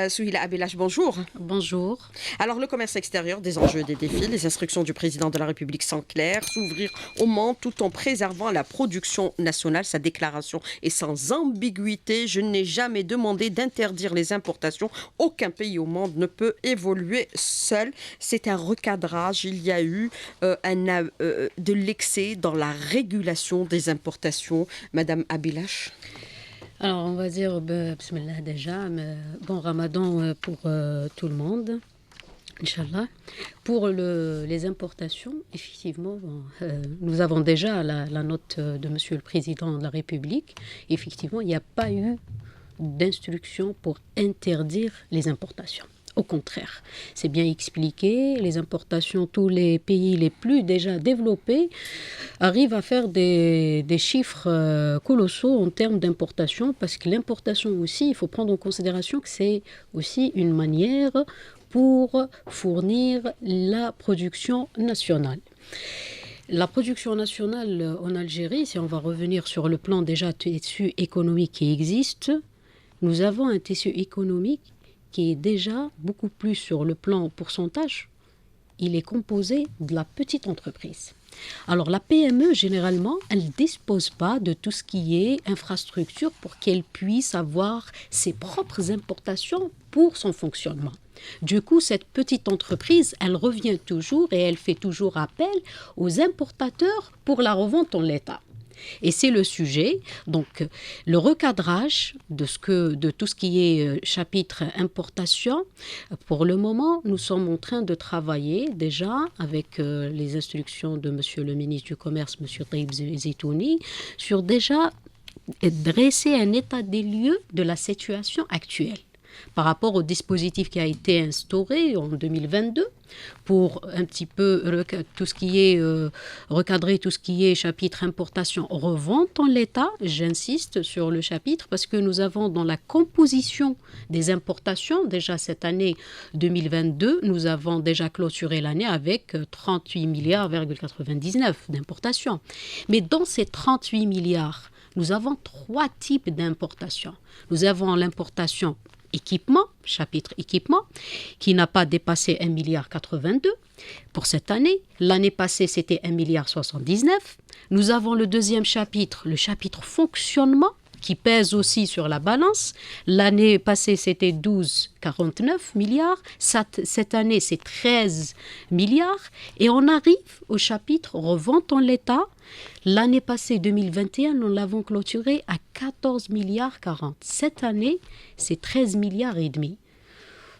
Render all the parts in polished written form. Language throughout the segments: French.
Souhila Abilash, bonjour. Bonjour. Alors, le commerce extérieur, des enjeux et des défis, les instructions du président de la République sont claires, s'ouvrir au monde tout en préservant la production nationale. Sa déclaration est sans ambiguïté. Je n'ai jamais demandé d'interdire les importations. Aucun pays au monde ne peut évoluer seul. C'est un recadrage. Il y a eu de l'excès dans la régulation des importations. Madame Abilash. Alors, on va dire, bismillah déjà, mais bon ramadan pour tout le monde, Inch'Allah. Pour les importations, effectivement, nous avons déjà la note de Monsieur le Président de la République. Effectivement, il n'y a pas eu d'instruction pour interdire les importations. Au contraire, c'est bien expliqué, les importations, tous les pays les plus déjà développés arrivent à faire des chiffres colossaux en termes d'importation, parce que l'importation aussi, il faut prendre en considération que c'est aussi une manière pour fournir la production nationale. La production nationale en Algérie, si on va revenir sur le plan déjà tissu économique qui existe, nous avons un tissu économique qui est déjà beaucoup plus sur le plan pourcentage. Il est composé de la petite entreprise. Alors la PME, généralement, elle ne dispose pas de tout ce qui est infrastructure pour qu'elle puisse avoir ses propres importations pour son fonctionnement. Du coup, cette petite entreprise, elle revient toujours et elle fait toujours appel aux importateurs pour la revente en l'état. Et c'est le sujet, donc le recadrage de tout ce qui est chapitre importation. Pour le moment, nous sommes en train de travailler déjà avec les instructions de Monsieur le ministre du Commerce, Monsieur Taïb Zitouni, sur déjà dresser un état des lieux de la situation actuelle par rapport au dispositif qui a été instauré en 2022 pour un petit peu tout ce qui est recadrer tout ce qui est chapitre importation revente en l'état. J'insiste sur le chapitre parce que nous avons dans la composition des importations, déjà cette année 2022, nous avons déjà clôturé l'année avec 38 milliards,99 d'importations. Mais dans ces 38 milliards, nous avons trois types d'importations. Nous avons l'importation équipement, chapitre équipement, qui n'a pas dépassé 1,82 milliard pour cette année. L'année passée, c'était 1,79 milliard. Nous avons le deuxième chapitre, le chapitre fonctionnement, qui pèse aussi sur la balance. L'année passée, c'était 12,49 milliards. Cette année, c'est 13 milliards. Et on arrive au chapitre revente en l'état. L'année passée, 2021, nous l'avons clôturé à 14 milliards 40. Cette année, c'est 13 milliards et demi.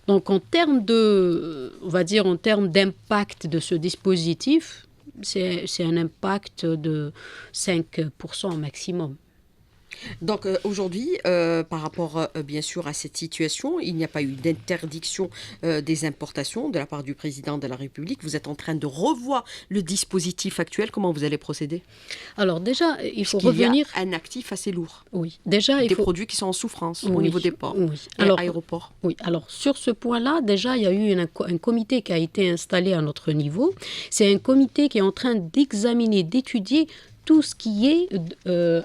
Donc, en termes d'impact de ce dispositif, c'est un impact de 5% maximum. Donc aujourd'hui, par rapport bien sûr à cette situation, il n'y a pas eu d'interdiction des importations de la part du président de la République. Vous êtes en train de revoir le dispositif actuel. Comment vous allez procéder? Alors déjà, il faut revenir. revenir... Il y a un actif assez lourd. Oui. Déjà, des produits qui sont en souffrance au niveau des ports et aéroports. Oui. Alors sur ce point-là, déjà, il y a eu un comité qui a été installé à notre niveau. C'est un comité qui est en train d'examiner, d'étudier tout ce qui est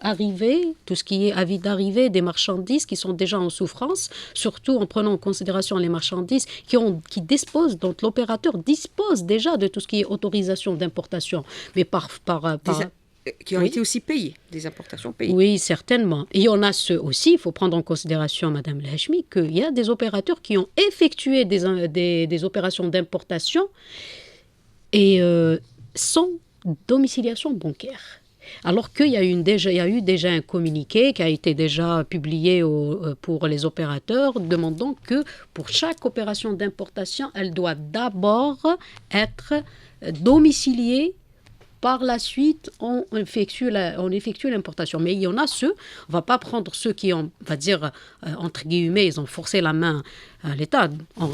arrivé, tout ce qui est avis d'arrivée des marchandises qui sont déjà en souffrance, surtout en prenant en considération les marchandises qui disposent, donc l'opérateur dispose déjà de tout ce qui est autorisation d'importation, mais qui ont été aussi payés, des importations payées. Oui, certainement. Et il y en a ceux aussi, il faut prendre en considération, Madame Lehachmi, qu'il y a des opérateurs qui ont effectué des opérations d'importation et sans domiciliation bancaire. Alors qu'il y a eu déjà un communiqué qui a été déjà publié pour les opérateurs demandant que pour chaque opération d'importation, elle doit d'abord être domiciliée. Par la suite, on effectue l'importation. Mais il y en a ceux, on ne va pas prendre ceux qui ont, on va dire, entre guillemets, ils ont forcé la main à l'État.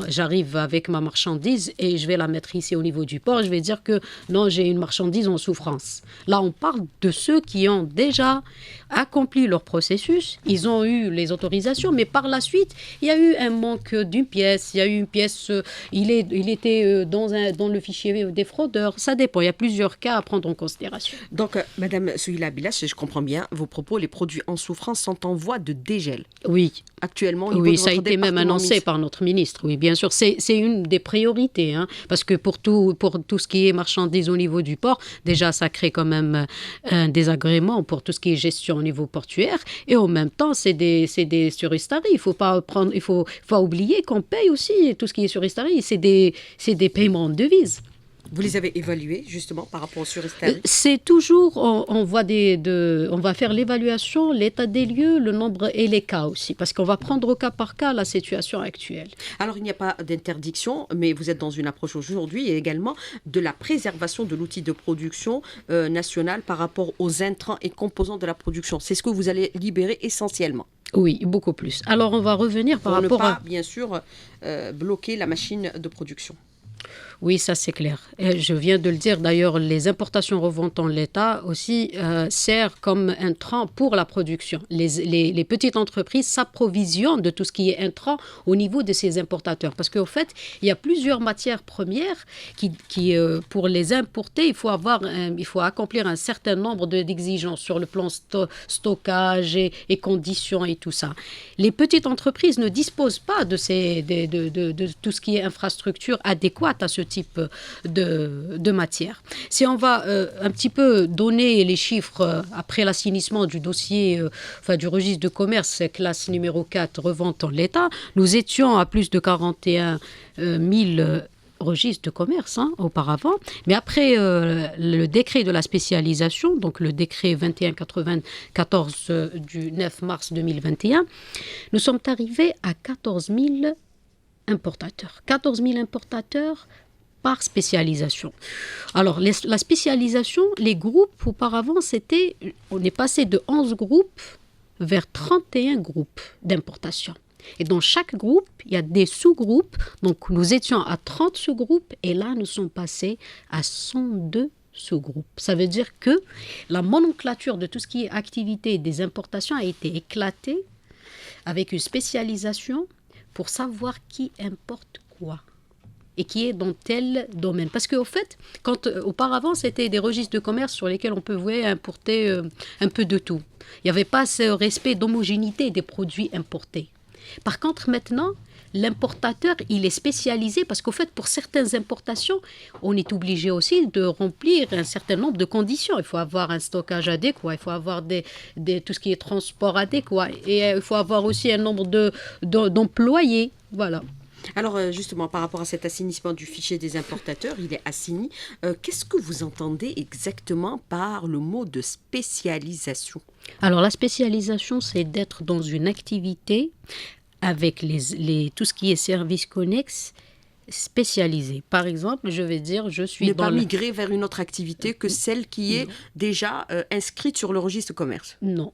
J'arrive avec ma marchandise et je vais la mettre ici au niveau du port. Je vais dire que non, j'ai une marchandise en souffrance. Là, on parle de ceux qui ont déjà accompli leur processus. Ils ont eu les autorisations, mais par la suite, il y a eu un manque d'une pièce. Il y a eu une pièce, il était dans le fichier des fraudeurs. Ça dépend. Il y a plusieurs cas à prendre en considération. Donc, Madame Souhila Abilash, si je comprends bien vos propos, les produits en souffrance sont en voie de dégel. Oui. Actuellement, au niveau oui, de ça a votre été même annoncé par par notre ministre. Oui, bien sûr, c'est une des priorités, hein, parce que pour tout ce qui est marchandises au niveau du port, déjà, ça crée quand même un désagrément pour tout ce qui est gestion au niveau portuaire. Et en même temps, c'est des surestaries. Il faut pas oublier qu'on paye aussi tout ce qui est surestaries. C'est des paiements de devises. Vous les avez évalués justement par rapport aux surestaries? C'est toujours, on va faire l'évaluation, l'état des lieux, le nombre et les cas aussi, parce qu'on va prendre au cas par cas la situation actuelle. Alors, il n'y a pas d'interdiction, mais vous êtes dans une approche aujourd'hui et également de la préservation de l'outil de production national par rapport aux intrants et composants de la production. C'est ce que vous allez libérer essentiellement. Oui, beaucoup plus. Alors, on va revenir par rapport à... bien sûr, bloquer la machine de production. Oui, ça c'est clair. Et je viens de le dire, d'ailleurs, les importations reventant l'État aussi servent comme intrant pour la production. Les petites entreprises s'approvisionnent de tout ce qui est intrant au niveau de ces importateurs. Parce qu'au fait, il y a plusieurs matières premières qui pour les importer, il faut accomplir un certain nombre d'exigences sur le plan stockage et conditions et tout ça. Les petites entreprises ne disposent pas de tout ce qui est infrastructure adéquate à ce type de matière. Si on va un petit peu donner les chiffres après l'assainissement du dossier, du registre de commerce, classe numéro 4, revente en l'État, nous étions à plus de 41 000 registres de commerce auparavant. Mais après le décret de la spécialisation, donc le décret 2194 du 9 mars 2021, nous sommes arrivés à 14 000 importateurs. 14 000 importateurs par spécialisation. Alors, la spécialisation, les groupes, auparavant, on est passé de 11 groupes vers 31 groupes d'importation. Et dans chaque groupe, il y a des sous-groupes. Donc, nous étions à 30 sous-groupes et là, nous sommes passés à 102 sous-groupes. Ça veut dire que la nomenclature de tout ce qui est activité des importations a été éclatée avec une spécialisation pour savoir qui importe quoi et qui est dans tel domaine. Parce qu'au fait, auparavant, c'était des registres de commerce sur lesquels on pouvait importer un peu de tout. Il n'y avait pas ce respect d'homogénéité des produits importés. Par contre, maintenant, l'importateur, il est spécialisé parce qu'au fait, pour certaines importations, on est obligé aussi de remplir un certain nombre de conditions. Il faut avoir un stockage adéquat, il faut avoir tout ce qui est transport adéquat et il faut avoir aussi un nombre d'employés. Voilà. Alors justement, par rapport à cet assainissement du fichier des importateurs, il est assaini. Qu'est-ce que vous entendez exactement par le mot de spécialisation? Alors la spécialisation, c'est d'être dans une activité avec tout ce qui est services connexes spécialisés. Par exemple, je vais dire, je suis pas migrer vers une autre activité que celle qui est déjà inscrite sur le registre de commerce? Non.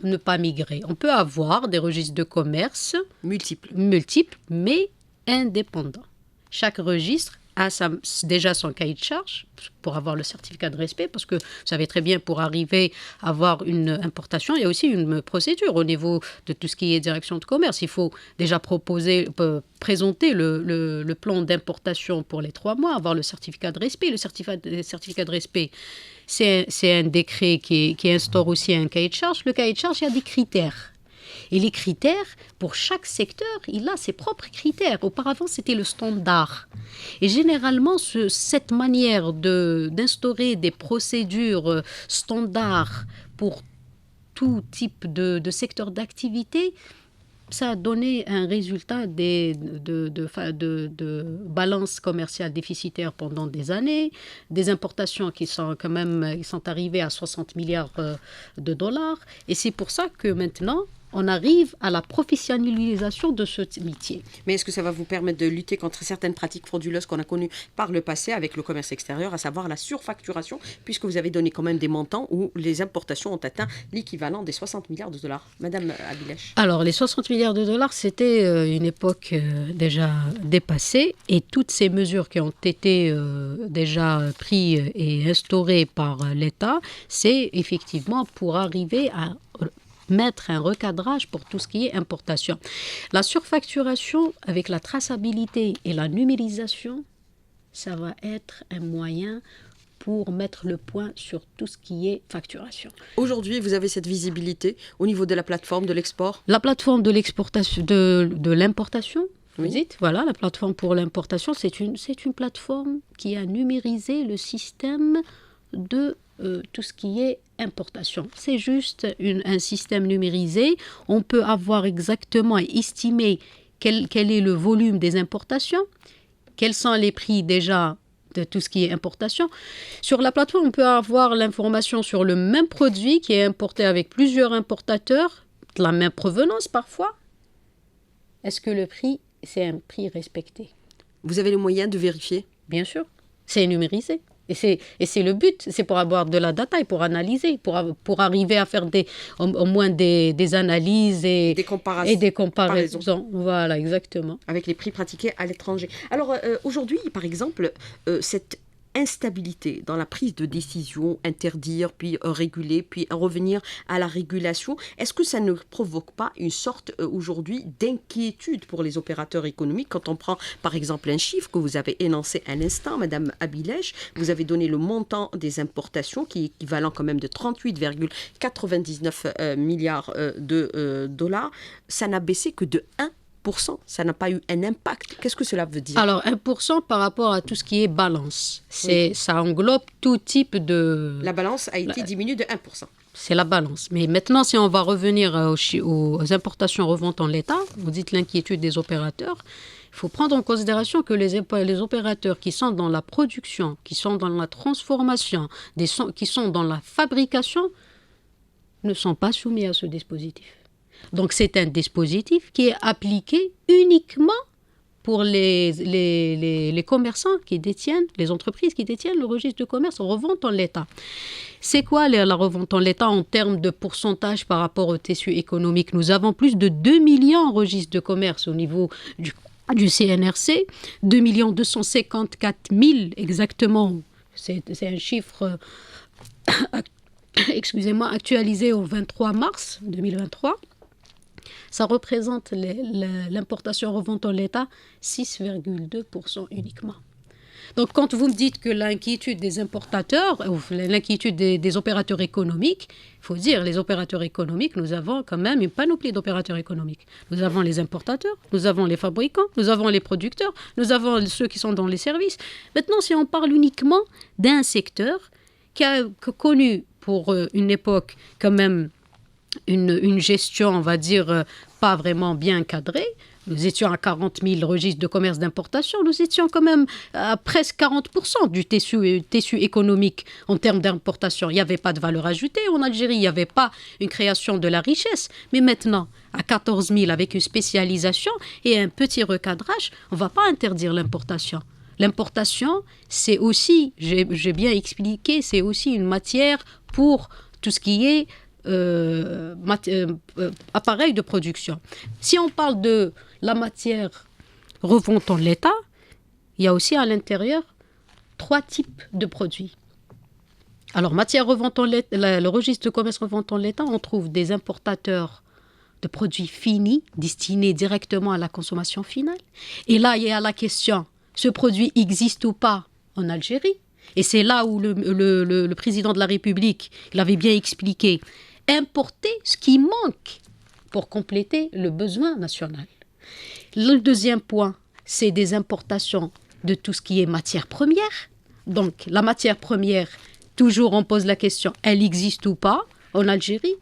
Ne pas migrer. On peut avoir des registres de commerce multiples, mais indépendants. Chaque registre a déjà son cahier de charge pour avoir le certificat de respect, parce que vous savez très bien, pour arriver à avoir une importation, il y a aussi une procédure au niveau de tout ce qui est direction de commerce. Il faut déjà présenter le plan d'importation pour les 3 mois, avoir le certificat de respect. Le certificat de respect, c'est un décret qui instaure aussi un cahier de charge. Le cahier de charge, il y a des critères. Et les critères, pour chaque secteur, il a ses propres critères. Auparavant, c'était le standard. Et généralement, cette manière d'instaurer des procédures standards pour tout type de secteur d'activité, ça a donné un résultat de balance commerciale déficitaire pendant des années, des importations qui sont arrivées à 60 milliards de dollars. Et c'est pour ça que maintenant, on arrive à la professionnalisation de ce métier. Mais est-ce que ça va vous permettre de lutter contre certaines pratiques frauduleuses qu'on a connues par le passé avec le commerce extérieur, à savoir la surfacturation, puisque vous avez donné quand même des montants où les importations ont atteint l'équivalent des 60 milliards de dollars? Madame Abilesh. Alors, les 60 milliards de dollars, c'était une époque déjà dépassée, et toutes ces mesures qui ont été déjà prises et instaurées par l'État, c'est effectivement pour arriver à mettre un recadrage pour tout ce qui est importation. La surfacturation avec la traçabilité et la numérisation, ça va être un moyen pour mettre le point sur tout ce qui est facturation. Aujourd'hui, vous avez cette visibilité au niveau de la plateforme de l'export? La plateforme de l'exportation, de l'importation, vous Oui. dites, voilà, la plateforme pour l'importation, c'est une plateforme qui a numérisé le système de tout ce qui est importation. C'est juste un système numérisé. On peut avoir exactement et estimer quel est le volume des importations, quels sont les prix déjà de tout ce qui est importation. Sur la plateforme, on peut avoir l'information sur le même produit qui est importé avec plusieurs importateurs, de la même provenance parfois. Est-ce que le prix, c'est un prix respecté? Vous avez les moyens de vérifier? Bien sûr, c'est numérisé. Et c'est le but, c'est pour avoir de la data et pour analyser, pour arriver à faire au moins des analyses et des comparaisons. Voilà, exactement. Avec les prix pratiqués à l'étranger. Alors aujourd'hui, par exemple, cette instabilité dans la prise de décision, interdire, puis réguler, puis revenir à la régulation, est-ce que ça ne provoque pas une sorte aujourd'hui d'inquiétude pour les opérateurs économiques? Quand on prend par exemple un chiffre que vous avez énoncé à l'instant, Madame Abilèche, vous avez donné le montant des importations qui est équivalent quand même de 38,99 milliards de dollars. Ça n'a baissé que de 1%. Ça n'a pas eu un impact. Qu'est-ce que cela veut dire? Alors, 1% par rapport à tout ce qui est balance. Ça englobe tout type de... La balance a été diminuée de 1%. C'est la balance. Mais maintenant, si on va revenir aux importations reventes en l'état, vous dites l'inquiétude des opérateurs, il faut prendre en considération que les opérateurs qui sont dans la production, qui sont dans la transformation, qui sont dans la fabrication, ne sont pas soumis à ce dispositif. Donc, c'est un dispositif qui est appliqué uniquement pour les commerçants qui détiennent, les entreprises qui détiennent le registre de commerce en revente en l'état. C'est quoi la revente en l'état en termes de pourcentage par rapport au tissu économique? Nous avons plus de 2 millions en registre de commerce au niveau du CNRC, 2 254 000 exactement. C'est un chiffre excusez-moi, actualisé au 23 mars 2023. Ça représente l'importation-revente en l'état 6,2% uniquement. Donc, quand vous me dites que l'inquiétude des importateurs, ou l'inquiétude des opérateurs économiques, il faut dire, les opérateurs économiques, nous avons quand même une panoplie d'opérateurs économiques. Nous avons les importateurs, nous avons les fabricants, nous avons les producteurs, nous avons ceux qui sont dans les services. Maintenant, si on parle uniquement d'un secteur qui a connu pour une époque quand même une gestion, on va dire, pas vraiment bien cadrée. Nous étions à 40 000 registres de commerce d'importation. Nous étions quand même à presque 40% du tissu économique en termes d'importation. Il n'y avait pas de valeur ajoutée en Algérie. Il n'y avait pas une création de la richesse. Mais maintenant, à 14 000 avec une spécialisation et un petit recadrage, on ne va pas interdire l'importation. L'importation, c'est aussi, j'ai bien expliqué, c'est aussi une matière pour tout ce qui est appareil de production. Si on parle de la matière revente en l'état, il y a aussi à l'intérieur 3 types de produits. Alors, matière revente en l'état, le registre de commerce revente en l'état, on trouve des importateurs de produits finis destinés directement à la consommation finale. Et là, il y a la question, ce produit existe ou pas en Algérie? Et c'est là où le président de la République l'avait bien expliqué. Importer ce qui manque pour compléter le besoin national. Le deuxième point, c'est des importations de tout ce qui est matière première. Donc, la matière première, toujours on pose la question, elle existe ou pas en Algérie?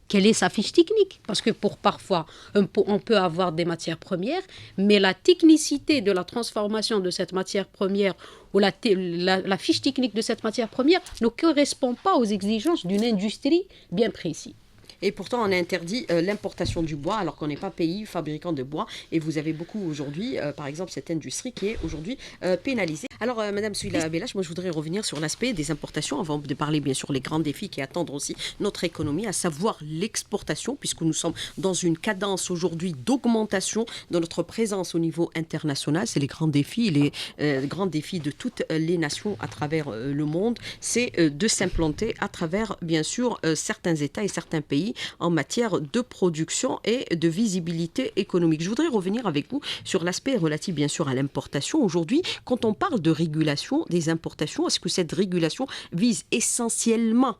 Quelle est sa fiche technique? Parce que parfois, on peut avoir des matières premières, mais la technicité de la transformation de cette matière première ou la fiche technique de cette matière première ne correspond pas aux exigences d'une industrie bien précise. Et pourtant, on a interdit l'importation du bois alors qu'on n'est pas pays fabricant de bois. Et vous avez beaucoup aujourd'hui, par exemple, cette industrie qui est aujourd'hui pénalisée. Alors, Madame Souila Abilèche, moi je voudrais revenir sur l'aspect des importations avant de parler bien sûr les grands défis qui attendent aussi notre économie, à savoir l'exportation, puisque nous sommes dans une cadence aujourd'hui d'augmentation de notre présence au niveau international. C'est les grands défis, grands défis de toutes les nations à travers le monde, c'est de s'implanter à travers bien sûr certains États et certains pays en matière de production et de visibilité économique. Je voudrais revenir avec vous sur l'aspect relatif bien sûr à l'importation. Aujourd'hui, quand on parle de régulation des importations, est-ce que cette régulation vise essentiellement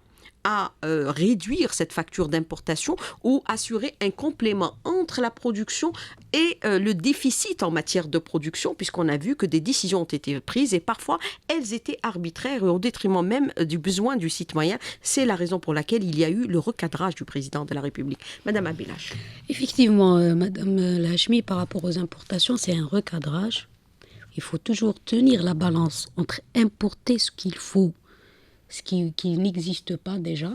à réduire cette facture d'importation ou assurer un complément entre la production et le déficit en matière de production, puisqu'on a vu que des décisions ont été prises et parfois elles étaient arbitraires et au détriment même du besoin du citoyen. C'est la raison pour laquelle il y a eu le recadrage du président de la République. Madame Abilache. Effectivement, Madame Lachmi, par rapport aux importations, c'est un recadrage. Il faut toujours tenir la balance entre importer ce qu'il faut, ce qui n'existe pas déjà.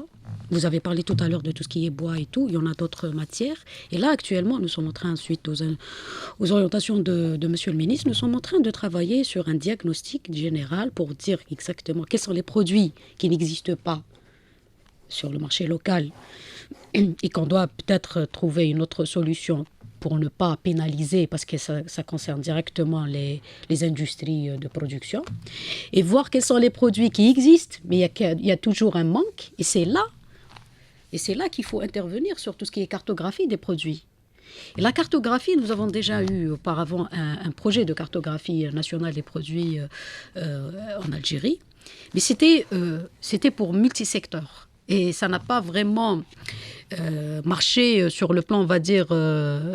Vous avez parlé tout à l'heure de tout ce qui est bois et tout, il y en a d'autres matières. Et là, actuellement, nous sommes en train, suite aux orientations de Monsieur le ministre, nous sommes en train de travailler sur un diagnostic général pour dire exactement quels sont les produits qui n'existent pas sur le marché local et qu'on doit peut-être trouver une autre solution pour ne pas pénaliser, parce que ça concerne directement les industries de production, et voir quels sont les produits qui existent, mais il y a toujours un manque, et c'est là qu'il faut intervenir sur tout ce qui est cartographie des produits. Et la cartographie, nous avons déjà eu auparavant un projet de cartographie nationale des produits en Algérie, mais c'était pour multisecteurs. Et ça n'a pas vraiment marché sur le plan, on va dire,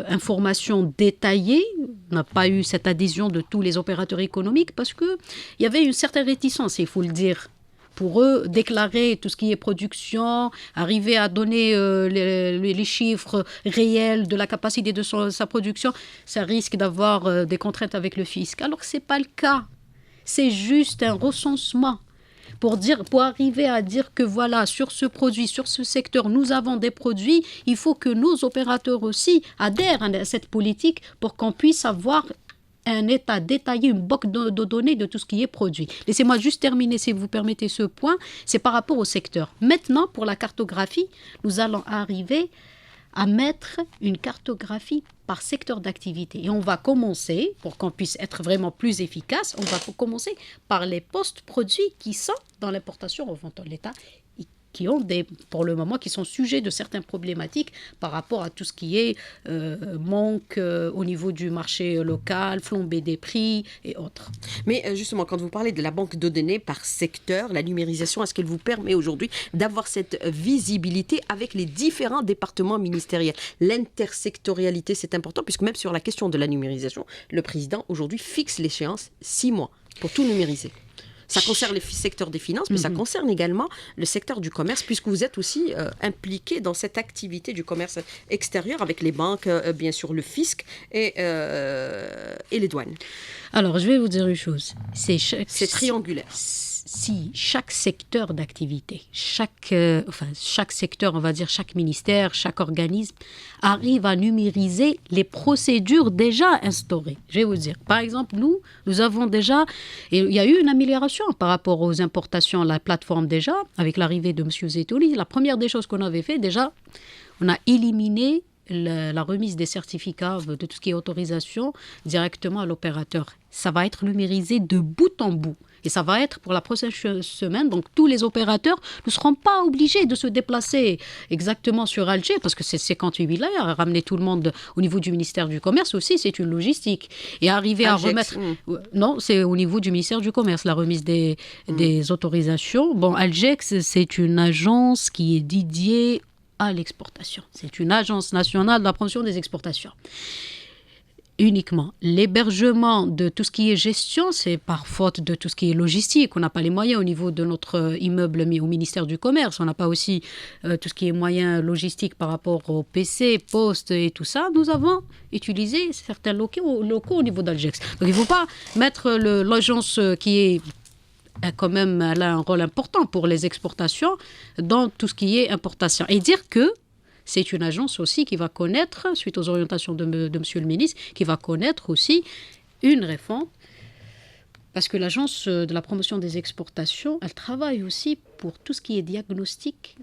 information détaillée. On n'a pas eu cette adhésion de tous les opérateurs économiques parce qu'il y avait une certaine réticence, il faut le dire. Pour eux, déclarer tout ce qui est production, arriver à donner les chiffres réels de la capacité de sa production, ça risque d'avoir des contraintes avec le fisc. Alors que ce n'est pas le cas. C'est juste un recensement. Pour arriver à dire que voilà, sur ce produit, sur ce secteur, nous avons des produits, il faut que nos opérateurs aussi adhèrent à cette politique pour qu'on puisse avoir un état détaillé, une banque de données de tout ce qui est produit. Laissez-moi juste terminer, si vous permettez, ce point. C'est par rapport au secteur. Maintenant, pour la cartographie, nous allons arriver à mettre une cartographie par secteur d'activité. Et on va commencer, pour qu'on puisse être vraiment plus efficace, on va commencer par les postes produits qui sont dans l'importation au vente de l'État et qui ont pour le moment, qui sont sujets de certaines problématiques par rapport à tout ce qui est manque au niveau du marché local, flambée des prix et autres. Mais justement, quand vous parlez de la banque de données par secteur, la numérisation, est-ce qu'elle vous permet aujourd'hui d'avoir cette visibilité avec les différents départements ministériels? L'intersectorialité, c'est important, puisque même sur la question de la numérisation, le président aujourd'hui fixe l'échéance 6 mois pour tout numériser. Ça concerne le secteur des finances, mais ça concerne également le secteur du commerce, puisque vous êtes aussi impliqué dans cette activité du commerce extérieur avec les banques, bien sûr le fisc et les douanes. Alors, je vais vous dire une chose. C'est triangulaire. Si chaque secteur d'activité, chaque secteur, on va dire chaque ministère, chaque organisme, arrive à numériser les procédures déjà instaurées. Je vais vous dire, par exemple, nous avons déjà, et il y a eu une amélioration par rapport aux importations, la plateforme déjà, avec l'arrivée de M. Zetouli. La première des choses qu'on avait fait, déjà, on a éliminé la remise des certificats de tout ce qui est autorisation directement à l'opérateur. Ça va être numérisé de bout en bout. Et ça va être pour la prochaine semaine. Donc, tous les opérateurs ne seront pas obligés de se déplacer exactement sur Alger, parce que c'est 58 wilayas. Ramener tout le monde au niveau du ministère du Commerce aussi, c'est une logistique. Et arriver à remettre... Non, c'est au niveau du ministère du Commerce, la remise des autorisations. Bon, Algex, c'est une agence qui est dédiée à l'exportation. C'est une agence nationale de la promotion des exportations. Uniquement. L'hébergement de tout ce qui est gestion, c'est par faute de tout ce qui est logistique. On n'a pas les moyens au niveau de notre immeuble mis au ministère du Commerce. On n'a pas aussi tout ce qui est moyens logistiques par rapport au PC, poste et tout ça. Nous avons utilisé certains locaux au niveau d'Algex. Donc il ne faut pas mettre l'agence qui est quand même, elle a un rôle important pour les exportations dans tout ce qui est importation. Et dire que c'est une agence aussi qui va connaître, suite aux orientations de M. le ministre, qui va connaître aussi une réforme. Parce que l'agence de la promotion des exportations, elle travaille aussi pour tout ce qui est diagnostic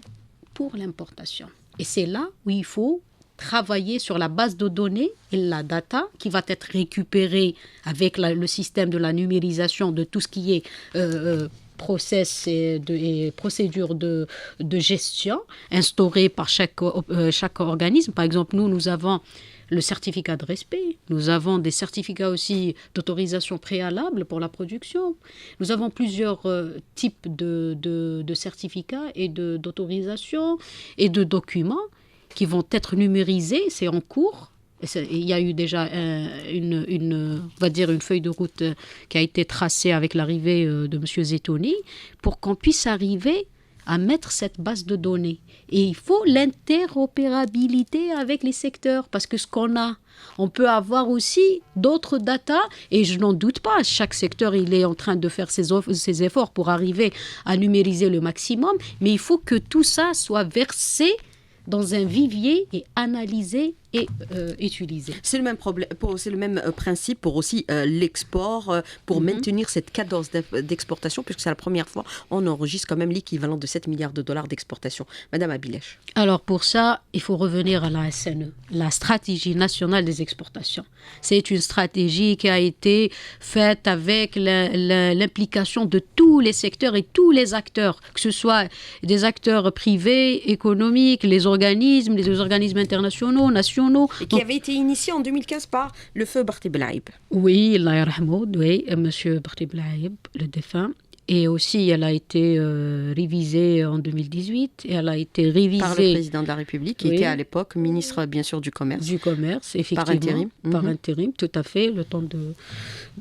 pour l'importation. Et c'est là où il faut travailler sur la base de données et la data qui va être récupérée avec le système de la numérisation de tout ce qui est process et procédures de gestion instaurées par chaque organisme. Par exemple, nous avons le certificat de respect. Nous avons des certificats aussi d'autorisation préalable pour la production. Nous avons plusieurs types de certificats et d'autorisation et de documents qui vont être numérisés. C'est en cours. Il y a eu déjà on va dire une feuille de route qui a été tracée avec l'arrivée de M. Zeitouni pour qu'on puisse arriver à mettre cette base de données. Et il faut l'interopérabilité avec les secteurs, parce que ce qu'on a, on peut avoir aussi d'autres data, et je n'en doute pas, chaque secteur il est en train de faire ses efforts pour arriver à numériser le maximum, mais il faut que tout ça soit versé dans un vivier et analysé et utilisé. C'est le même problème, c'est le même principe pour aussi l'export, pour maintenir cette cadence d'exportation, puisque c'est la première fois on enregistre quand même l'équivalent de 7 milliards de dollars d'exportation. Madame Abilech. Alors pour ça, il faut revenir à la SNE, la stratégie nationale des exportations. C'est une stratégie qui a été faite avec l'implication de tous les secteurs et tous les acteurs, que ce soit des acteurs privés, économiques, les organismes internationaux, nationaux. Et qui avait été initié en 2015 par le feu Barthe Blaïb. Oui, Allah yarhamou, oui, monsieur Barthe Blaïb, le défunt. Et aussi, elle a été révisée en 2018 et elle a été révisée par le président de la République, qui était à l'époque ministre, bien sûr, du Commerce. Du Commerce, effectivement. Par intérim. Par intérim, tout à fait, le temps de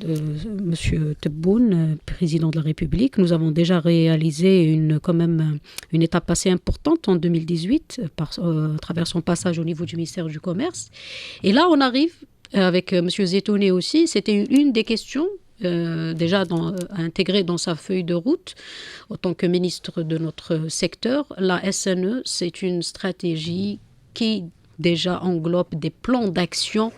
M. Tebboune, président de la République. Nous avons déjà réalisé quand même une étape assez importante en 2018, à travers son passage au niveau du ministère du Commerce. Et là, on arrive, avec M. Zeitouni aussi, c'était une des questions déjà intégré dans sa feuille de route en tant que ministre de notre secteur. La SNE, c'est une stratégie qui déjà englobe des plans d'action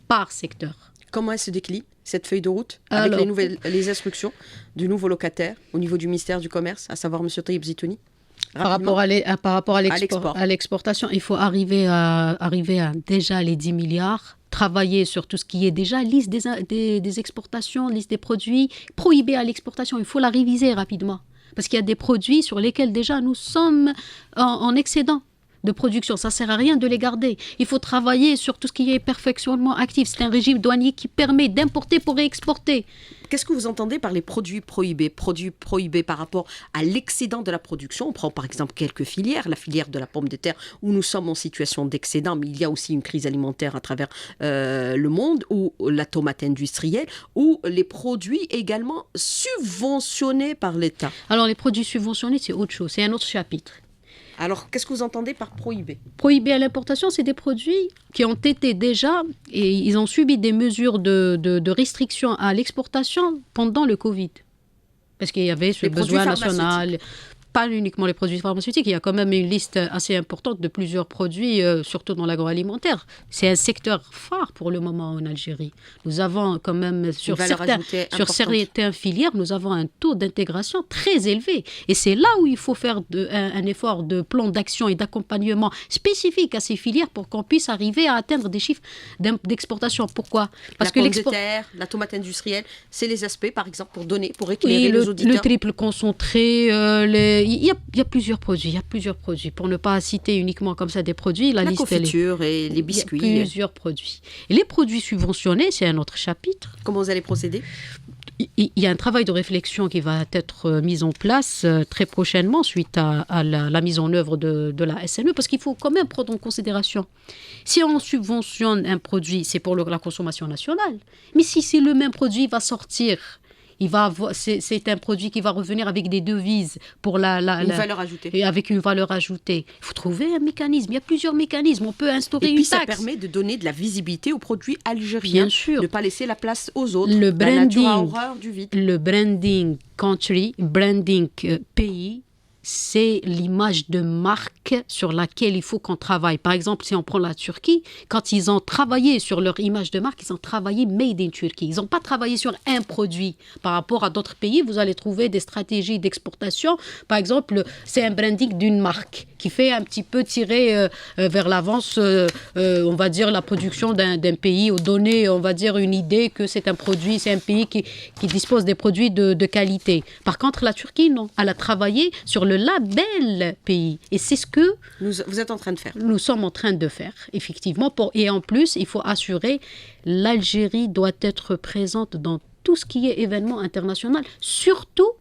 par secteur. Comment elle se décline, cette feuille de route, avec les instructions du nouveau locataire au niveau du ministère du Commerce, à savoir M. Taïeb Zeitouni? Par rapport à l'exportation, il faut arriver à déjà les 10 milliards, travailler sur tout ce qui est déjà liste des exportations, liste des produits, prohibés à l'exportation. Il faut la réviser rapidement. Parce qu'il y a des produits sur lesquels déjà nous sommes en excédent de production. Ça ne sert à rien de les garder. Il faut travailler sur tout ce qui est perfectionnement actif. C'est un régime douanier qui permet d'importer pour réexporter. Qu'est-ce que vous entendez par les produits prohibés? Produits prohibés par rapport à l'excédent de la production. On prend par exemple quelques filières. La filière de la pomme de terre, où nous sommes en situation d'excédent, mais il y a aussi une crise alimentaire à travers le monde, ou la tomate industrielle, ou les produits également subventionnés par l'État. Alors les produits subventionnés, c'est autre chose. C'est un autre chapitre. Alors, qu'est-ce que vous entendez par prohibé? Prohibé à l'importation, c'est des produits qui ont été déjà, et ils ont subi des mesures de restriction à l'exportation pendant le Covid. Parce qu'il y avait ce besoin national. Pas uniquement les produits pharmaceutiques, il y a quand même une liste assez importante de plusieurs produits, surtout dans l'agroalimentaire. C'est un secteur phare pour le moment en Algérie. Nous avons quand même, sur certaines filières, nous avons un taux d'intégration très élevé. Et c'est là où il faut faire un effort de plan d'action et d'accompagnement spécifique à ces filières pour qu'on puisse arriver à atteindre des chiffres d'exportation. Pourquoi? Parce que pomme de terre, la tomate industrielle, c'est les aspects, par exemple, pour éclairer les auditeurs. Le triple concentré, il y a plusieurs produits, Pour ne pas citer uniquement comme ça des produits, la liste, confiture et les biscuits. Il y a plusieurs produits. Et les produits subventionnés, c'est un autre chapitre. Comment vous allez procéder? Il y a un travail de réflexion qui va être mis en place très prochainement suite à la mise en œuvre de la SNE, parce qu'il faut quand même prendre en considération. Si on subventionne un produit, c'est pour la consommation nationale. Mais si c'est le même produit, il va sortir. C'est un produit qui va revenir avec des devises pour une valeur ajoutée. Et avec une valeur ajoutée. Il faut trouver un mécanisme. Il y a plusieurs mécanismes. On peut instaurer une taxe. Et puis ça permet de donner de la visibilité aux produits algériens. Bien sûr. Ne pas laisser la place aux autres. Le branding, la nature a horreur du vide. Le branding country, branding pays, c'est l'image de marque sur laquelle il faut qu'on travaille. Par exemple, si on prend la Turquie, quand ils ont travaillé sur leur image de marque, ils ont travaillé Made in Turkey. Ils n'ont pas travaillé sur un produit. Par rapport à d'autres pays, vous allez trouver des stratégies d'exportation. Par exemple, c'est un branding d'une marque qui fait un petit peu tirer vers l'avance, on va dire, la production d'un pays, ou donner, on va dire, une idée que c'est un produit, c'est un pays qui dispose des produits de qualité. Par contre, la Turquie, non. Elle a travaillé sur le label pays. Et c'est ce que vous êtes en train de faire. Nous sommes en train de faire, effectivement. Et en plus, il faut assurer, l'Algérie doit être présente dans tout ce qui est événement international, surtout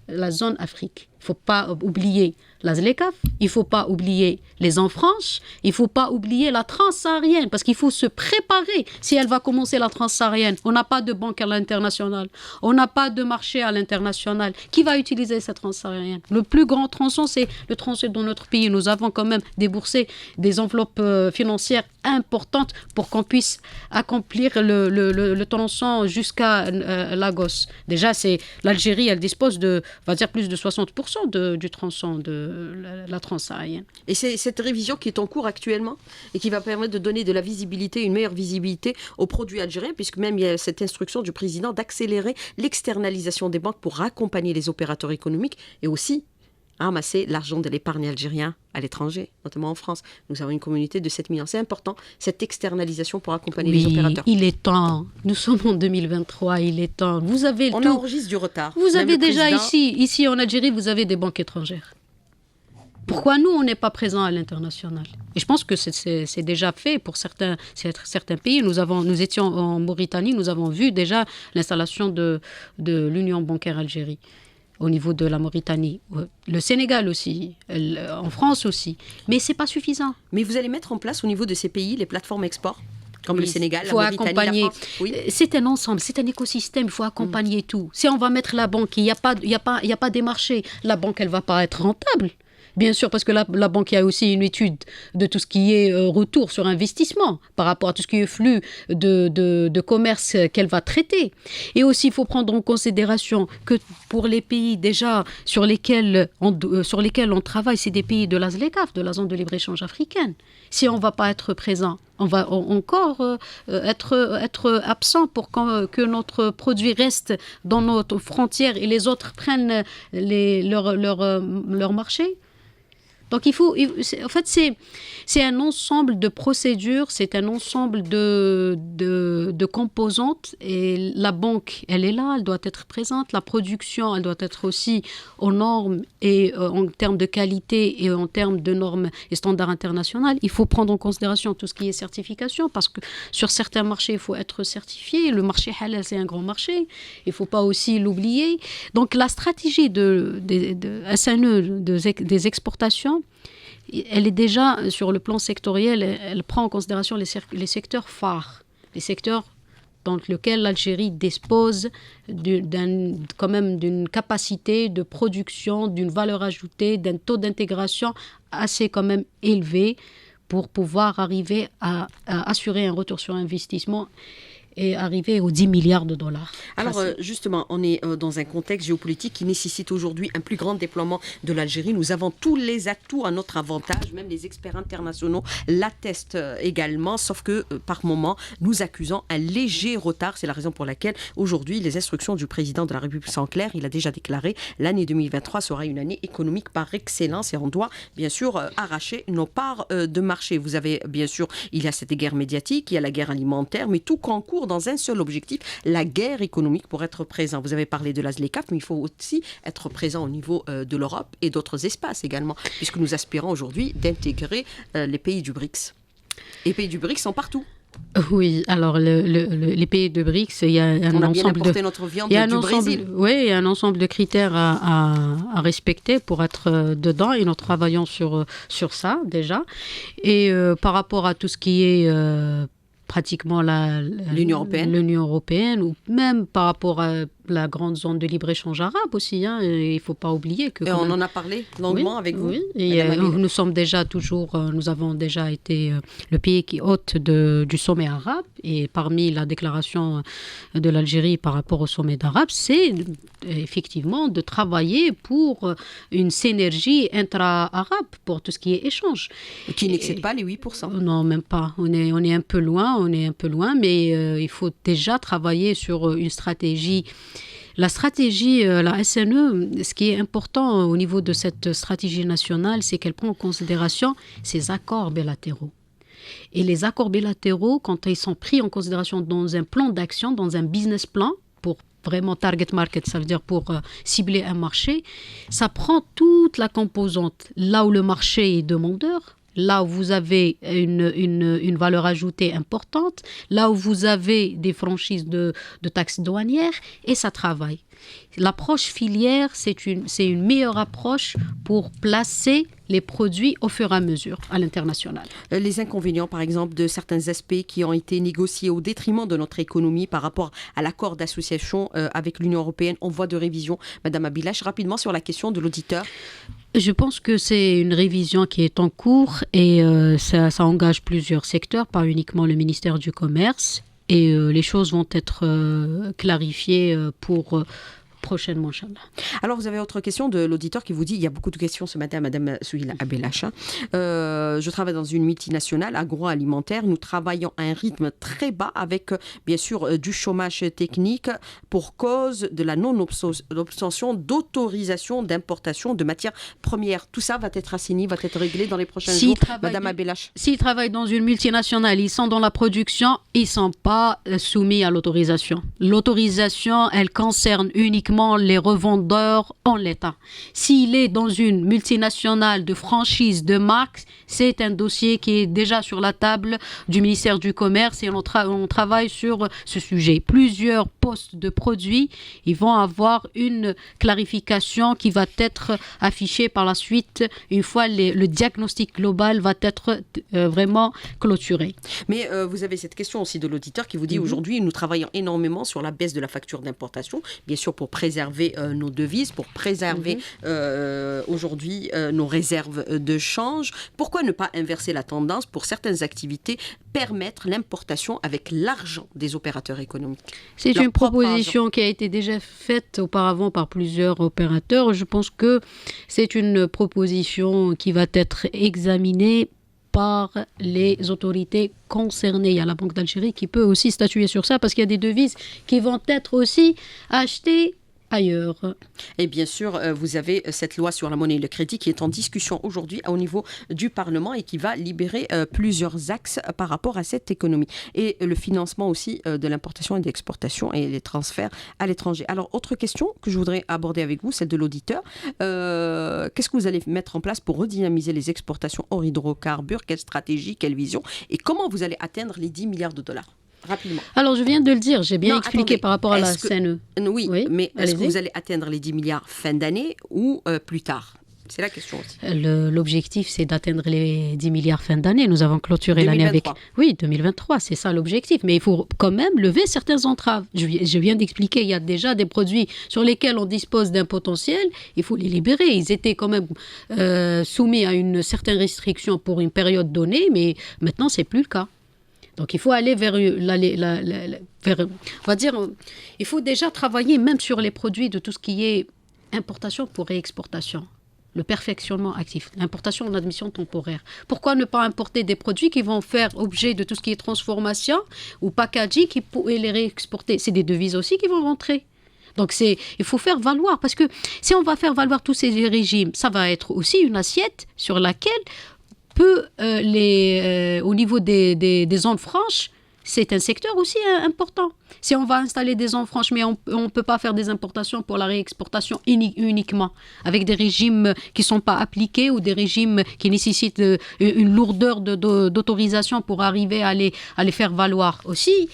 la zone Afrique. Il ne faut pas oublier la ZLECAf, il ne faut pas oublier les Enfranches, il ne faut pas oublier la transsaharienne, parce qu'il faut se préparer si elle va commencer la transsaharienne. On n'a pas de banque à l'international, on n'a pas de marché à l'international. Qui va utiliser cette transsaharienne? Le plus grand tronçon, c'est le tronçon dans notre pays. Nous avons quand même déboursé des enveloppes financières importantes pour qu'on puisse accomplir le tronçon jusqu'à Lagos. Déjà, l'Algérie, elle dispose de, on va dire, plus de 60% du tronçon de la transsaharienne. Et c'est cette révision qui est en cours actuellement et qui va permettre de donner de la visibilité, une meilleure visibilité aux produits algériens, puisque même il y a cette instruction du président d'accélérer l'externalisation des banques pour accompagner les opérateurs économiques et aussi ramasser l'argent de l'épargne algérien à l'étranger, notamment en France. Nous avons une communauté de 7 millions. C'est important, cette externalisation pour accompagner les opérateurs. Il est temps. Nous sommes en 2023, il est temps. On enregistre du retard. Vous avez déjà ici en Algérie, vous avez des banques étrangères. Pourquoi nous, on n'est pas présents à l'international? Et je pense que c'est déjà fait pour certains pays. Nous étions en Mauritanie, nous avons vu déjà l'installation de l'Union bancaire Algérie au niveau de la Mauritanie. Le Sénégal aussi, en France aussi. Mais ce n'est pas suffisant. Mais vous allez mettre en place au niveau de ces pays les plateformes export comme le Sénégal, la Mauritanie, la France. Oui. C'est un ensemble, c'est un écosystème, il faut accompagner tout. Si on va mettre la banque, il n'y a pas des marchés, la banque, elle ne va pas être rentable. Bien sûr, parce que la banque, il y a aussi une étude de tout ce qui est retour sur investissement par rapport à tout ce qui est flux de commerce qu'elle va traiter. Et aussi, il faut prendre en considération que pour les pays déjà sur lesquels on travaille, c'est des pays de la ZLECAf, de la zone de libre-échange africaine. Si on ne va pas être présent, on va encore être absent pour que notre produit reste dans notre frontière et les autres prennent leur marché. Donc en fait, c'est un ensemble de procédures, c'est un ensemble de composantes et la banque, elle est là, elle doit être présente. La production, elle doit être aussi aux normes et en termes de qualité et en termes de normes et standards internationaux. Il faut prendre en considération tout ce qui est certification parce que sur certains marchés, il faut être certifié. Le marché halal, c'est un grand marché. Il ne faut pas aussi l'oublier. Donc la stratégie de SNE, des exportations, elle est déjà, sur le plan sectoriel, elle prend en considération les secteurs phares, les secteurs dans lesquels l'Algérie dispose quand même d'une capacité de production, d'une valeur ajoutée, d'un taux d'intégration assez quand même élevé pour pouvoir arriver à assurer un retour sur investissement et arriver aux 10 milliards de dollars. Alors justement, on est dans un contexte géopolitique qui nécessite aujourd'hui un plus grand déploiement de l'Algérie. Nous avons tous les atouts à notre avantage, même les experts internationaux l'attestent également, sauf que par moment, nous accusons un léger retard. C'est la raison pour laquelle aujourd'hui, les instructions du président de la République sont claires. Il a déjà déclaré l'année 2023 sera une année économique par excellence et on doit bien sûr arracher nos parts de marché. Vous avez bien sûr, il y a cette guerre médiatique, il y a la guerre alimentaire, mais tout concourt dans un seul objectif, la guerre économique pour être présent. Vous avez parlé de la ZLECAf, mais il faut aussi être présent au niveau de l'Europe et d'autres espaces également, puisque nous aspirons aujourd'hui d'intégrer les pays du BRICS. Et les pays du BRICS sont partout. Oui, alors les pays de BRICS, il y a un On a ensemble bien importé notre viande du Brésil. Oui, il y a un ensemble de critères à respecter pour être dedans et nous travaillons sur ça déjà. Et par rapport à tout ce qui est pratiquement l'Union européenne ou même par rapport à la grande zone de libre-échange arabe aussi. Il ne faut pas oublier que... Et on en a parlé longuement avec vous. Oui, et nous avons déjà été le pays qui hôte du sommet arabe et parmi la déclaration de l'Algérie par rapport au sommet d'arabe, c'est effectivement de travailler pour une synergie intra-arabe pour tout ce qui est échange. Qui n'excède pas les 8%. Non, même pas. On est un peu loin, mais il faut déjà travailler sur une stratégie. La stratégie, la SNE, ce qui est important au niveau de cette stratégie nationale, c'est qu'elle prend en considération ces accords bilatéraux. Et les accords bilatéraux, quand ils sont pris en considération dans un plan d'action, dans un business plan, pour vraiment target market, ça veut dire pour cibler un marché, ça prend toute la composante. Là où le marché est demandeur, là où vous avez une valeur ajoutée importante, là où vous avez des franchises de taxes douanières, et ça travaille. L'approche filière, c'est une meilleure approche pour placer les produits au fur et à mesure à l'international. Les inconvénients, par exemple, de certains aspects qui ont été négociés au détriment de notre économie par rapport à l'accord d'association avec l'Union européenne en voie de révision. Madame Abilache, rapidement sur la question de l'auditeur. Je pense que c'est une révision qui est en cours et ça engage plusieurs secteurs, pas uniquement le ministère du Commerce. Et les choses vont être clarifiées pour prochainement, Inch'Allah. Alors, vous avez autre question de l'auditeur qui vous dit, il y a beaucoup de questions ce matin à Madame Souhila Abilache. Je travaille dans une multinationale agroalimentaire. Nous travaillons à un rythme très bas avec, bien sûr, du chômage technique pour cause de la non-obtention d'autorisation d'importation de matières premières. Tout ça va être assaini, va être réglé dans les prochains jours. Madame Abilache. S'ils travaillent dans une multinationale, ils sont dans la production, ils ne sont pas soumis à l'autorisation. L'autorisation, elle concerne uniquement les revendeurs en l'état. S'il est dans une multinationale de franchise de marque, c'est un dossier qui est déjà sur la table du ministère du Commerce et on travaille sur ce sujet. Plusieurs postes de produits, ils vont avoir une clarification qui va être affichée par la suite une fois le diagnostic global va être vraiment clôturé. Mais vous avez cette question aussi de l'auditeur qui vous dit aujourd'hui, nous travaillons énormément sur la baisse de la facture d'importation, bien sûr pour préserver nos devises, pour préserver aujourd'hui nos réserves de change. Pourquoi ne pas inverser la tendance pour certaines activités, permettre l'importation avec l'argent des opérateurs économiques? C'est une proposition qui a été déjà faite auparavant par plusieurs opérateurs. Je pense que c'est une proposition qui va être examinée par les autorités concernées. Il y a la Banque d'Algérie qui peut aussi statuer sur ça parce qu'il y a des devises qui vont être aussi achetées ailleurs. Et bien sûr, vous avez cette loi sur la monnaie et le crédit qui est en discussion aujourd'hui au niveau du Parlement et qui va libérer plusieurs axes par rapport à cette économie. Et le financement aussi de l'importation et de l'exportation et les transferts à l'étranger. Alors, autre question que je voudrais aborder avec vous, celle de l'auditeur. Qu'est-ce que vous allez mettre en place pour redynamiser les exportations hors hydrocarbures? Quelle stratégie, quelle vision? Et comment vous allez atteindre les 10 milliards de dollars? Rapidement. Alors, je viens de le dire, j'ai bien expliqué par rapport à la CNE. Oui, mais est-ce que vous allez atteindre les 10 milliards fin d'année ou plus tard? C'est la question aussi. L'objectif, c'est d'atteindre les 10 milliards fin d'année. Nous avons clôturé l'année avec... Oui, 2023, c'est ça l'objectif. Mais il faut quand même lever certaines entraves. Je viens d'expliquer, il y a déjà des produits sur lesquels on dispose d'un potentiel. Il faut les libérer. Ils étaient quand même soumis à une certaine restriction pour une période donnée, mais maintenant, ce n'est plus le cas. Donc, il faut aller vers, on va dire, il faut déjà travailler même sur les produits de tout ce qui est importation pour réexportation. Le perfectionnement actif, l'importation en admission temporaire. Pourquoi ne pas importer des produits qui vont faire objet de tout ce qui est transformation ou packaging et les réexporter? C'est des devises aussi qui vont rentrer. Donc, il faut faire valoir, parce que si on va faire valoir tous ces régimes, ça va être aussi une assiette sur laquelle au niveau des zones franches, c'est un secteur aussi important. Si on va installer des zones franches, mais on ne peut pas faire des importations pour la réexportation uniquement, avec des régimes qui ne sont pas appliqués ou des régimes qui nécessitent une lourdeur d'autorisation pour arriver à les faire valoir aussi.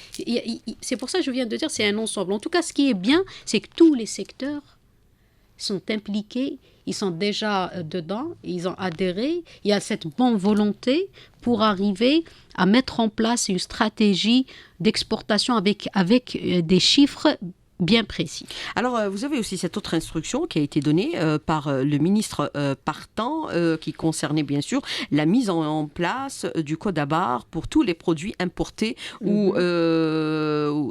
C'est pour ça que je viens de dire c'est un ensemble. En tout cas, ce qui est bien, c'est que tous les secteurs sont impliqués. Ils sont déjà dedans, ils ont adhéré. Il y a cette bonne volonté pour arriver à mettre en place une stratégie d'exportation avec des chiffres bien précis. Alors, vous avez aussi cette autre instruction qui a été donnée par le ministre partant, qui concernait bien sûr la mise en place du code à barre pour tous les produits importés ou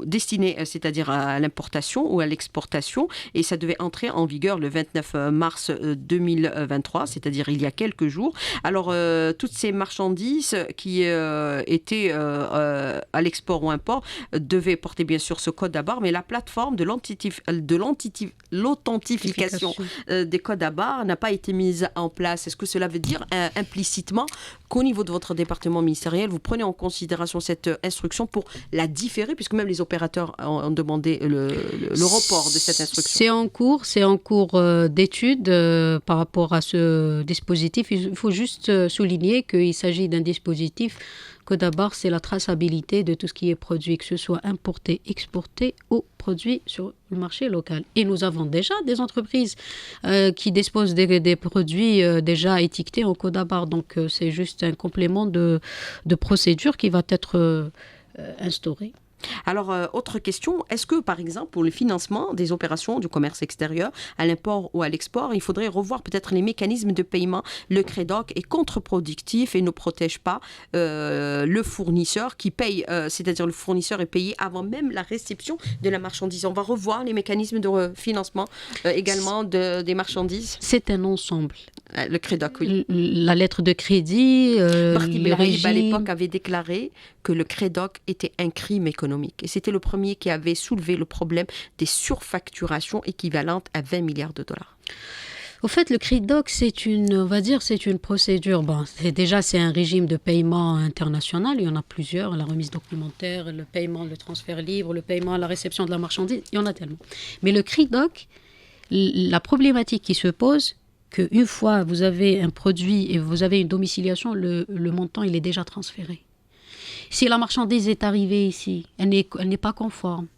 destinés, c'est-à-dire à l'importation ou à l'exportation. Et ça devait entrer en vigueur le 29 mars 2023, c'est-à-dire il y a quelques jours. Alors, toutes ces marchandises qui étaient à l'export ou import devaient porter bien sûr ce code à barre, mais la plateforme l'authentification des codes à barres n'a pas été mise en place. Est-ce que cela veut dire implicitement qu'au niveau de votre département ministériel, vous prenez en considération cette instruction pour la différer, puisque même les opérateurs ont demandé le report de cette instruction? C'est en cours d'étude par rapport à ce dispositif. Il faut juste souligner qu'il s'agit d'un dispositif que d'abord, c'est la traçabilité de tout ce qui est produit, que ce soit importé, exporté ou produit sur le marché local. Et nous avons déjà des entreprises qui disposent des produits déjà étiquetés en code à barre. Donc, c'est juste un complément de procédure qui va être instauré. Alors, autre question, est-ce que, par exemple, pour le financement des opérations du commerce extérieur, à l'import ou à l'export, il faudrait revoir peut-être les mécanismes de paiement? Le CREDOC est contre-productif et ne protège pas le fournisseur qui paye, c'est-à-dire le fournisseur est payé avant même la réception de la marchandise. On va revoir les mécanismes de financement également des marchandises? C'est un ensemble. Le CREDOC, oui. La lettre de crédit, le régime à l'époque avait déclaré que le CREDOC était un crime économique. Et c'était le premier qui avait soulevé le problème des surfacturations équivalentes à 20 milliards de dollars. Au fait, le CREDOC, c'est une procédure. Bon, c'est un régime de paiement international. Il y en a plusieurs. La remise documentaire, le paiement, le transfert libre, le paiement à la réception de la marchandise. Il y en a tellement. Mais le CREDOC, la problématique qui se pose, qu'une fois vous avez un produit et vous avez une domiciliation, le montant, il est déjà transféré. Si la marchandise est arrivée ici, elle n'est pas conforme,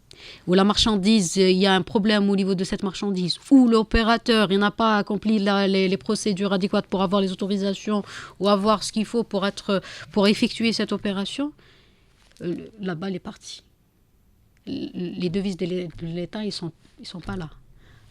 ou la marchandise, il y a un problème au niveau de cette marchandise, ou l'opérateur il n'a pas accompli les procédures adéquates pour avoir les autorisations ou avoir ce qu'il faut pour effectuer cette opération, la balle est partie. Les devises de l'État, ils sont pas là.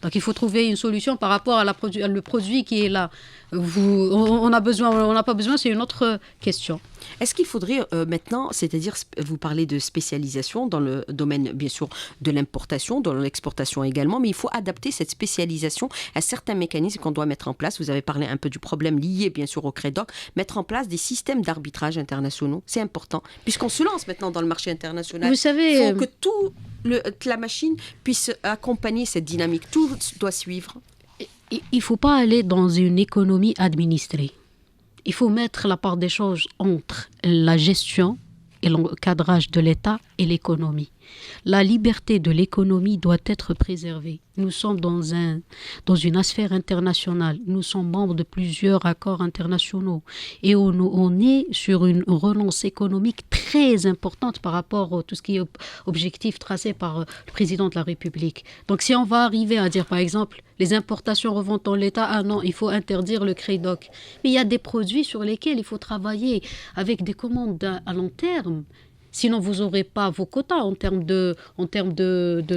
Donc il faut trouver une solution par rapport à le produit qui est là. On n'a pas besoin, c'est une autre question. Est-ce qu'il faudrait maintenant, c'est-à-dire vous parlez de spécialisation dans le domaine bien sûr de l'importation, dans l'exportation également, mais il faut adapter cette spécialisation à certains mécanismes qu'on doit mettre en place. Vous avez parlé un peu du problème lié bien sûr au CREDOC, mettre en place des systèmes d'arbitrage internationaux, c'est important, puisqu'on se lance maintenant dans le marché international. Vous savez, il faut que la machine puisse accompagner cette dynamique, tout doit suivre. Il ne faut pas aller dans une économie administrée. Il faut mettre la part des choses entre la gestion et le cadrage de l'État et l'économie. La liberté de l'économie doit être préservée. Nous sommes dans une sphère internationale. Nous sommes membres de plusieurs accords internationaux. Et on est sur une relance économique très importante par rapport à tout ce qui est objectif tracé par le président de la République. Donc si on va arriver à dire, par exemple, les importations revendent en l'État, ah non, il faut interdire le CREDOC. Mais il y a des produits sur lesquels il faut travailler avec des commandes à long terme. Sinon, vous n'aurez pas vos quotas en termes de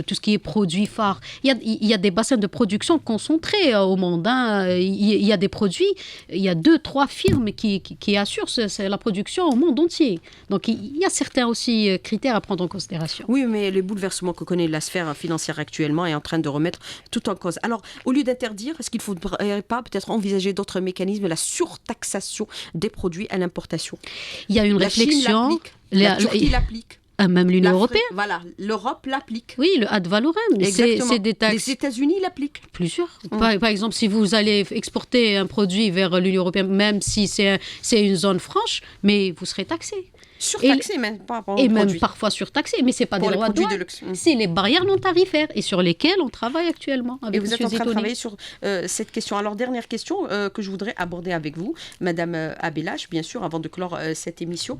tout ce qui est produits phares. Il y a des bassins de production concentrés au monde. Il y a des produits, il y a 2-3 firmes qui assurent la production au monde entier. Donc, il y a certains aussi critères à prendre en considération. Oui, mais le bouleversement que connaît la sphère financière actuellement est en train de remettre tout en cause. Alors, au lieu d'interdire, est-ce qu'il ne faudrait pas peut-être envisager d'autres mécanismes, la surtaxation des produits à l'importation? Il y a une réflexion. La Turquie l'applique. Même l'Union européenne. Voilà, l'Europe l'applique. Oui, le ad valorem. C'est des taxes. Les États-Unis l'appliquent. Plusieurs. Par exemple, si vous allez exporter un produit vers l'Union européenne, même si c'est une zone franche, mais vous serez taxé. Surtaxé, même pas pour et même parfois surtaxé, mais ce n'est pas des droits de douane. C'est les barrières non tarifaires et sur lesquelles on travaille actuellement. Et vous êtes en train de travailler sur cette question. Alors, dernière question que je voudrais aborder avec vous, Madame Abelache, bien sûr, avant de clore cette émission.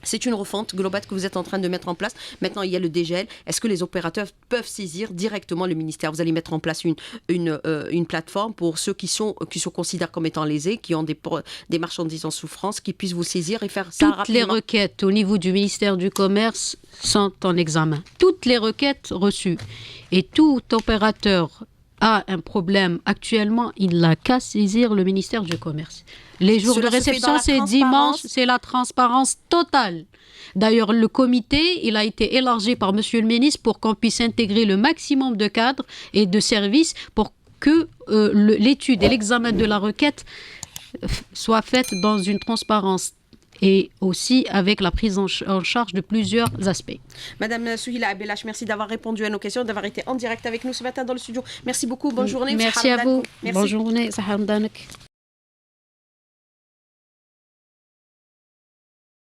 C'est une refonte globale que vous êtes en train de mettre en place. Maintenant, il y a le dégel. Est-ce que les opérateurs peuvent saisir directement le ministère? Vous allez mettre en place une plateforme pour ceux qui se considèrent comme étant lésés, qui ont des marchandises en souffrance, qui puissent vous saisir et faire ça rapidement. Les requêtes au niveau du ministère du Commerce sont en examen. Toutes les requêtes reçues. Et tout opérateur a un problème actuellement, il n'a qu'à saisir le ministère du Commerce. Les jours de réception, c'est dimanche, c'est la transparence totale. D'ailleurs, le comité, il a été élargi par Monsieur le ministre pour qu'on puisse intégrer le maximum de cadres et de services pour que l'étude et l'examen de la requête soient faits dans une transparence et aussi avec la prise en charge de plusieurs aspects. Madame Souhila Abelache, merci d'avoir répondu à nos questions, d'avoir été en direct avec nous ce matin dans le studio. Merci beaucoup, bonne journée. Merci à vous. Bonne journée.